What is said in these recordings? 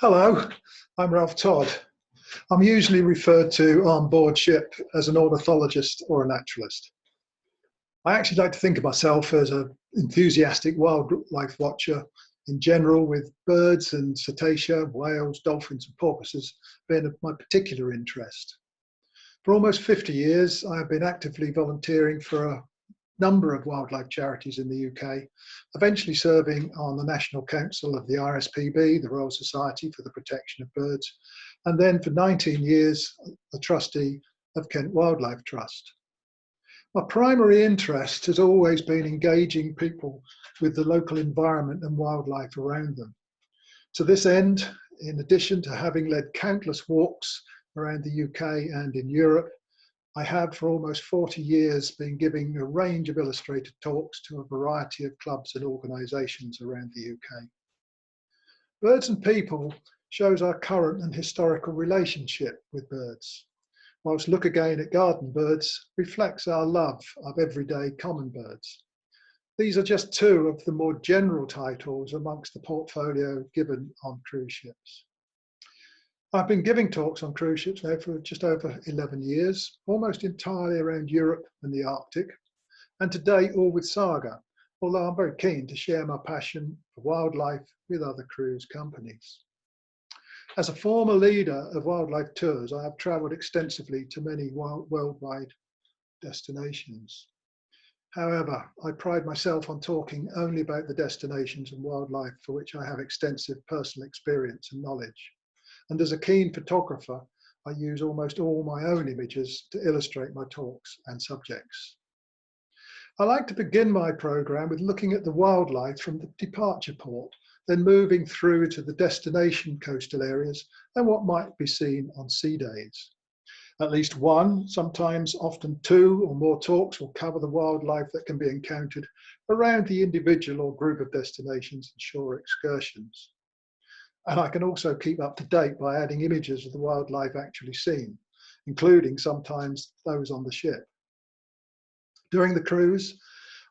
Hello, I'm Ralph Todd. I'm usually referred to on board ship as an ornithologist or a naturalist. I actually like to think of myself as an enthusiastic wildlife watcher in general, with birds and cetacea, whales, dolphins and porpoises being of my particular interest. For almost 50 years, I have been actively volunteering for a number of wildlife charities in the UK, eventually serving on the National Council of the RSPB, the Royal Society for the Protection of Birds, and then for 19 years, a trustee of Kent Wildlife Trust. My primary interest has always been engaging people with the local environment and wildlife around them. To this end, in addition to having led countless walks around the UK and in Europe, I have for almost 40 years been giving a range of illustrated talks to a variety of clubs and organisations around the UK. Birds and People shows our current and historical relationship with birds, whilst Look Again at Garden Birds reflects our love of everyday common birds. These are just two of the more general titles amongst the portfolio given on cruise ships. I've been giving talks on cruise ships now for just over 11 years, almost entirely around Europe and the Arctic, and to date all with Saga, although I'm very keen to share my passion for wildlife with other cruise companies. As a former leader of wildlife tours, I have travelled extensively to many worldwide destinations. However, I pride myself on talking only about the destinations and wildlife for which I have extensive personal experience and knowledge. And as a keen photographer, I use almost all my own images to illustrate my talks and subjects. I like to begin my programme with looking at the wildlife from the departure port, then moving through to the destination coastal areas and what might be seen on sea days. At least one, sometimes often two or more talks will cover the wildlife that can be encountered around the individual or group of destinations and shore excursions. And I can also keep up to date by adding images of the wildlife actually seen, including sometimes those on the ship. During the cruise,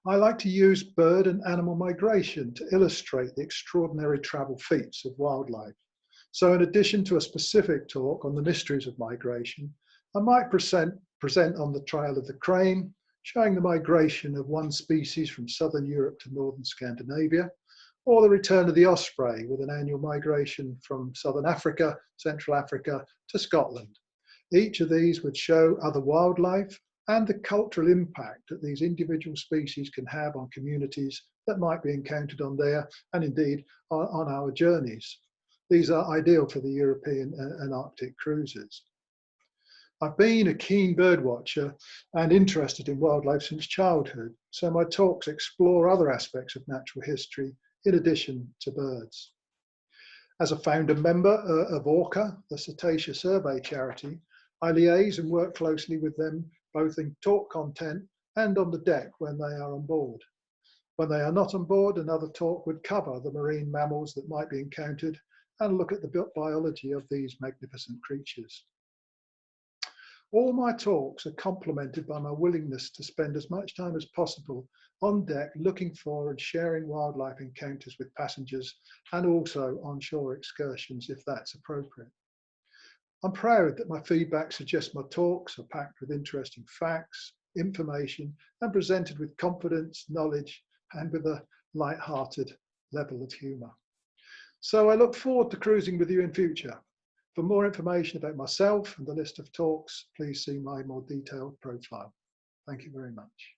I like to use bird and animal migration to illustrate the extraordinary travel feats of wildlife. So in addition to a specific talk on the mysteries of migration, I might present on the trail of the crane, showing the migration of one species from southern Europe to northern Scandinavia, or the return of the osprey with an annual migration from southern Africa, Central Africa to Scotland. Each of these would show other wildlife and the cultural impact that these individual species can have on communities that might be encountered on their, and indeed on our journeys. These are ideal for the European and Arctic cruises. I've been a keen bird watcher and interested in wildlife since childhood, so my talks explore other aspects of natural history in addition to birds. As a founder member of ORCA, the Cetacea Survey charity, I liaise and work closely with them both in talk content and on the deck when they are on board. When they are not on board, another talk would cover the marine mammals that might be encountered and look at the biology of these magnificent creatures. All my talks are complemented by my willingness to spend as much time as possible on deck looking for and sharing wildlife encounters with passengers and also on-shore excursions if that's appropriate. I'm proud that my feedback suggests my talks are packed with interesting facts, information, and presented with confidence, knowledge, and with a light-hearted level of humour. So I look forward to cruising with you in future. For more information about myself and the list of talks, please see my more detailed profile. Thank you very much.